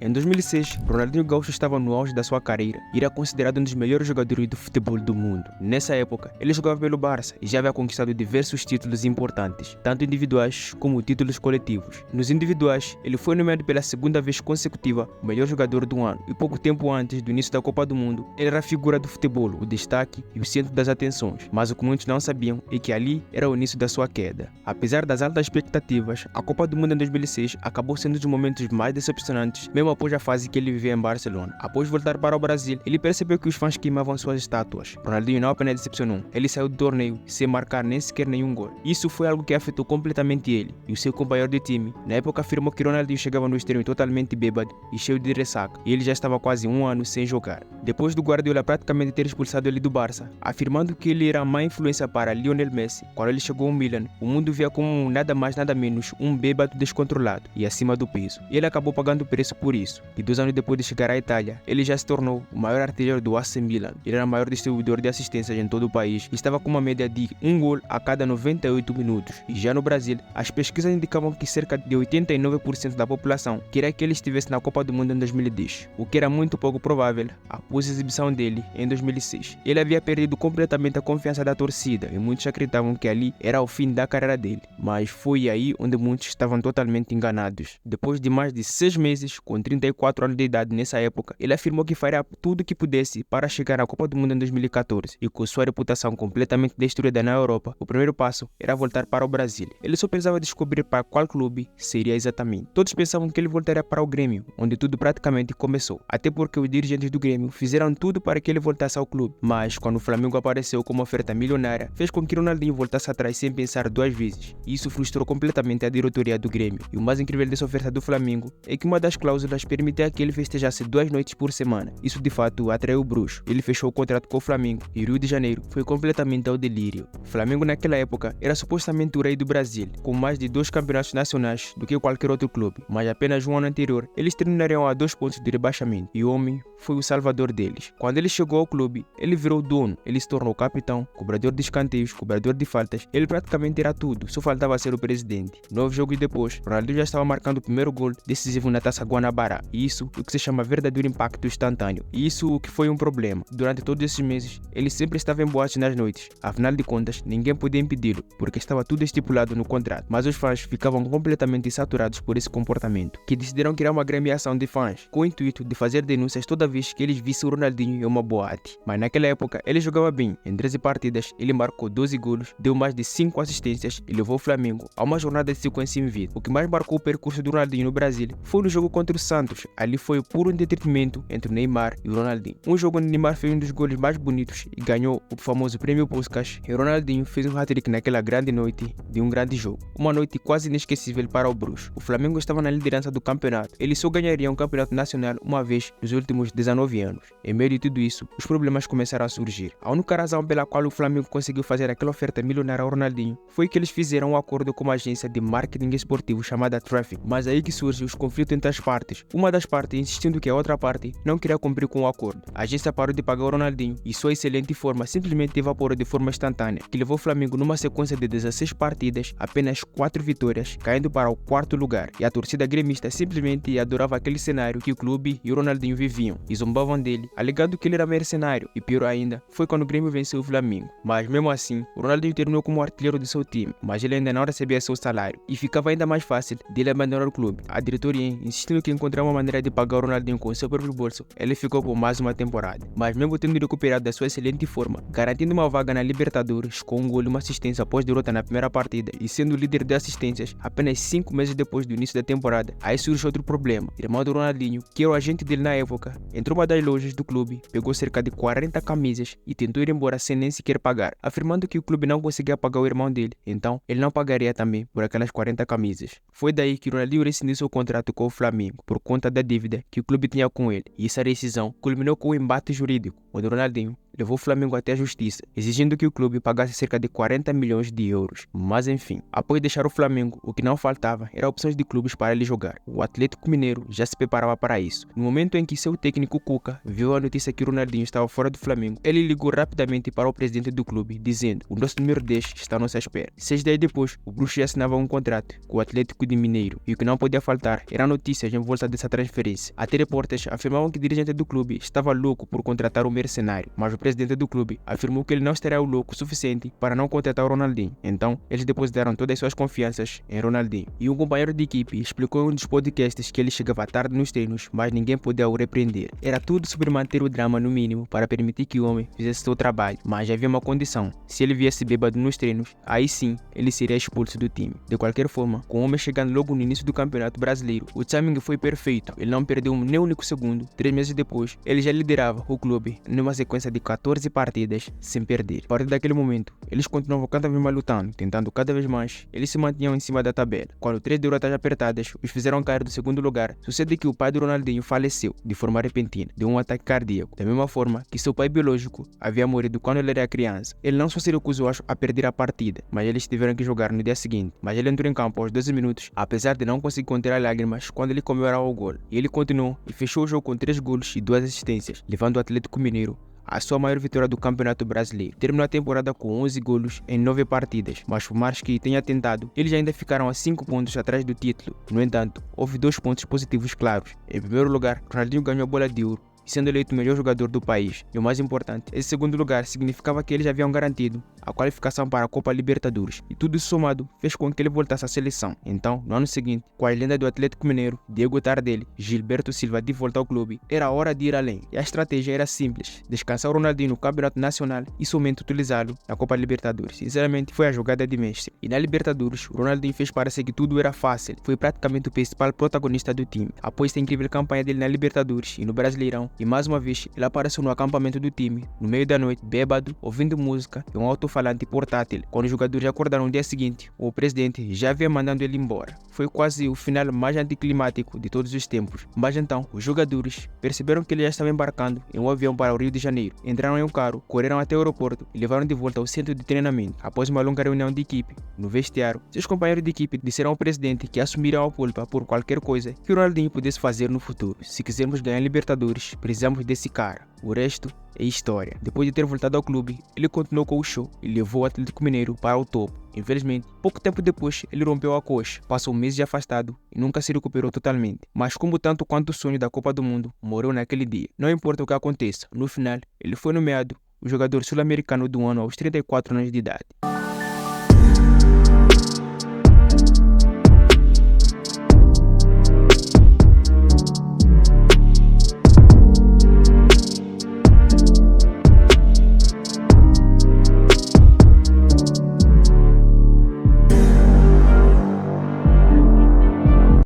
Em 2006, Ronaldinho Gaúcho estava no auge da sua carreira e era considerado um dos melhores jogadores do futebol do mundo. Nessa época, ele jogava pelo Barça e já havia conquistado diversos títulos importantes, tanto individuais como títulos coletivos. Nos individuais, ele foi nomeado pela segunda vez consecutiva o melhor jogador do ano e pouco tempo antes do início da Copa do Mundo, ele era a figura do futebol, o destaque e o centro das atenções. Mas o que muitos não sabiam é que ali era o início da sua queda. Apesar das altas expectativas, a Copa do Mundo em 2006 acabou sendo um dos momentos mais decepcionantes, mesmo após a fase que ele vivia em Barcelona. Após voltar para o Brasil, ele percebeu que os fãs queimavam suas estátuas. Ronaldinho não apenas decepcionou, ele saiu do torneio sem marcar nem sequer nenhum gol. Isso foi algo que afetou completamente ele e o seu companheiro de time. Na época afirmou que Ronaldinho chegava no extremo totalmente bêbado e cheio de ressaca, e ele já estava quase um ano sem jogar. Depois do Guardiola praticamente ter expulsado ele do Barça, afirmando que ele era a má influência para Lionel Messi, quando ele chegou ao Milan, o mundo via como nada mais nada menos um bêbado descontrolado e acima do peso. E ele acabou pagando o preço por isso. E 2 anos depois de chegar à Itália, ele já se tornou o maior artilheiro do AC Milan. Ele era o maior distribuidor de assistências em todo o país e estava com uma média de um gol a cada 98 minutos. E já no Brasil, as pesquisas indicavam que cerca de 89% da população queria que ele estivesse na Copa do Mundo em 2010, o que era muito pouco provável após a exibição dele em 2006. Ele havia perdido completamente a confiança da torcida e muitos acreditavam que ali era o fim da carreira dele, mas foi aí onde muitos estavam totalmente enganados. Depois de mais de 6 meses, com 34 anos de idade nessa época, ele afirmou que faria tudo o que pudesse para chegar à Copa do Mundo em 2014 e com sua reputação completamente destruída na Europa, o primeiro passo era voltar para o Brasil. Ele só precisava descobrir para qual clube seria exatamente. Todos pensavam que ele voltaria para o Grêmio, onde tudo praticamente começou, até porque os dirigentes do Grêmio fizeram tudo para que ele voltasse ao clube, mas quando o Flamengo apareceu com uma oferta milionária, fez com que Ronaldinho voltasse atrás sem pensar 2 vezes. Isso frustrou completamente a diretoria do Grêmio. E o mais incrível dessa oferta do Flamengo é que uma das cláusulas permitia que ele festejasse 2 noites por semana. Isso de fato atraiu o bruxo. Ele fechou o contrato com o Flamengo e Rio de Janeiro foi completamente ao delírio. O Flamengo naquela época era supostamente o rei do Brasil, com mais de 2 campeonatos nacionais do que qualquer outro clube, mas apenas um ano anterior eles terminariam a 2 pontos de rebaixamento e o homem foi o salvador deles. Quando ele chegou ao clube, ele virou dono, ele se tornou capitão, cobrador de escanteios, cobrador de faltas, ele praticamente era tudo, só faltava ser o presidente. 9 jogos depois, Ronaldinho já estava marcando o primeiro gol decisivo na Taça Guanabara, e isso o que se chama verdadeiro impacto instantâneo. E isso o que foi um problema. Durante todos esses meses, ele sempre estava em boates nas noites, afinal de contas, ninguém podia impedi-lo, porque estava tudo estipulado no contrato, mas os fãs ficavam completamente saturados por esse comportamento, que decidiram criar uma gremiação de fãs, com o intuito de fazer denúncias toda vez que eles vissem o Ronaldinho em uma boate. Mas naquela época, ele jogava bem. Em 13 partidas, ele marcou 12 golos, deu mais de 5 assistências e levou o Flamengo a uma jornada de sequência invicta. O que mais marcou o percurso do Ronaldinho no Brasil foi no jogo contra o Santos. Ali foi o puro entretenimento entre o Neymar e o Ronaldinho. Um jogo onde Neymar fez um dos gols mais bonitos e ganhou o famoso prêmio Puskás, e Ronaldinho fez um hat-trick naquela grande noite de um grande jogo. Uma noite quase inesquecível para o bruxo. O Flamengo estava na liderança do campeonato. Ele só ganharia um campeonato nacional uma vez nos últimos 19 anos. Em meio de tudo isso, os problemas começaram a surgir. A única razão pela qual o Flamengo conseguiu fazer aquela oferta milionária ao Ronaldinho foi que eles fizeram um acordo com uma agência de marketing esportivo chamada Traffic. Mas aí que surge os conflitos entre as partes. Uma das partes insistindo que a outra parte não queria cumprir com o acordo. A agência parou de pagar o Ronaldinho e sua excelente forma simplesmente evaporou de forma instantânea, que levou o Flamengo numa sequência de 16 partidas, apenas 4 vitórias, caindo para o 4º lugar. E a torcida gremista simplesmente adorava aquele cenário que o clube e o Ronaldinho viviam e zombavam dele, alegando que ele era mercenário. E pior ainda, foi quando o Grêmio venceu o Flamengo. Mas mesmo assim, o Ronaldinho terminou como artilheiro de seu time, mas ele ainda não recebia seu salário e ficava ainda mais fácil dele abandonar o clube. A diretoria, insistindo que encontrar uma maneira de pagar o Ronaldinho com seu próprio bolso, ele ficou por mais uma temporada. Mas mesmo tendo recuperado da sua excelente forma, garantindo uma vaga na Libertadores com um gol e uma assistência após derrota na primeira partida e sendo líder de assistências apenas 5 meses depois do início da temporada, aí surge outro problema. O irmão do Ronaldinho, que era o agente dele na época, entrou uma das lojas do clube, pegou cerca de 40 camisas e tentou ir embora sem nem sequer pagar, afirmando que o clube não conseguia pagar o irmão dele, então ele não pagaria também por aquelas 40 camisas. Foi daí que Ronaldinho rescindiu seu contrato com o Flamengo, por conta da dívida que o clube tinha com ele, e essa decisão culminou com um embate jurídico, onde Ronaldinho levou o Flamengo até a justiça, exigindo que o clube pagasse cerca de 40 milhões de euros. Mas enfim, após deixar o Flamengo, o que não faltava era opções de clubes para ele jogar. O Atlético Mineiro já se preparava para isso. No momento em que seu técnico Cuca viu a notícia que Ronaldinho estava fora do Flamengo, ele ligou rapidamente para o presidente do clube, dizendo: "O nosso número 10 está à nossa espera." 6 dias depois, o Bruxo já assinava um contrato com o Atlético de Mineiro, e o que não podia faltar eram notícias em volta dessa transferência. Até repórteres afirmavam que o dirigente do clube estava louco por contratar um mercenário, mas o presidente do clube afirmou que ele não estaria louco o suficiente para não contratar o Ronaldinho. Então, eles depositaram todas as suas confianças em Ronaldinho. E um companheiro de equipe explicou em um dos podcasts que ele chegava tarde nos treinos, mas ninguém podia o repreender. Era tudo sobre manter o drama no mínimo para permitir que o homem fizesse seu trabalho, mas havia uma condição: se ele viesse bêbado nos treinos, aí sim ele seria expulso do time. De qualquer forma, com o homem chegando logo no início do Campeonato Brasileiro, o timing foi perfeito, ele não perdeu nem um único segundo. 3 meses depois, ele já liderava o clube numa sequência de 14 partidas sem perder. A partir daquele momento, eles continuavam cada vez mais lutando, tentando cada vez mais. Eles se mantinham em cima da tabela. Quando 3 derrotas apertadas os fizeram cair do segundo lugar, sucede que o pai do Ronaldinho faleceu de forma repentina, de um ataque cardíaco, da mesma forma que seu pai biológico havia morrido quando ele era criança. Ele não só se recusou a perder a partida, mas eles tiveram que jogar no dia seguinte. Mas ele entrou em campo aos 12 minutos, apesar de não conseguir conter as lágrimas quando ele comemorava o gol. E ele continuou e fechou o jogo com 3 golos e 2 assistências, levando o Atlético Mineiro a sua maior vitória do Campeonato Brasileiro. Terminou a temporada com 11 golos em 9 partidas, mas por mais que tenha tentado, eles ainda ficaram a 5 pontos atrás do título. No entanto, houve 2 pontos positivos claros. Em primeiro lugar, Ronaldinho ganhou a bola de ouro, sendo eleito o melhor jogador do país. E o mais importante, esse segundo lugar significava que eles haviam garantido a qualificação para a Copa Libertadores. E tudo isso somado fez com que ele voltasse à seleção. Então, no ano seguinte, com a lenda do Atlético Mineiro, Diego Tardelli, Gilberto Silva de volta ao clube, era hora de ir além. E a estratégia era simples: descansar o Ronaldinho no Campeonato Nacional e somente utilizá-lo na Copa Libertadores. Sinceramente, foi a jogada de mestre. E na Libertadores, o Ronaldinho fez parecer que tudo era fácil. Foi praticamente o principal protagonista do time. Após a incrível campanha dele na Libertadores e no Brasileirão, e mais uma vez, ele apareceu no acampamento do time, no meio da noite, bêbado, ouvindo música e um alto-falante portátil. Quando os jogadores acordaram no dia seguinte, o presidente já havia mandado ele embora. Foi quase o final mais anticlimático de todos os tempos. Mas então, os jogadores perceberam que ele já estava embarcando em um avião para o Rio de Janeiro. Entraram em um carro, correram até o aeroporto e levaram de volta ao centro de treinamento. Após uma longa reunião de equipe, no vestiário, seus companheiros de equipe disseram ao presidente que assumiriam a culpa por qualquer coisa que o Ronaldinho pudesse fazer no futuro. Se quisermos ganhar Libertadores, precisamos desse cara. O resto é história. Depois de ter voltado ao clube, ele continuou com o show e levou o Atlético Mineiro para o topo. Infelizmente, pouco tempo depois, ele rompeu a coxa, passou meses afastado e nunca se recuperou totalmente. Mas como tanto quanto o sonho da Copa do Mundo, morreu naquele dia. Não importa o que aconteça, no final, ele foi nomeado o jogador sul-americano do ano aos 34 anos de idade.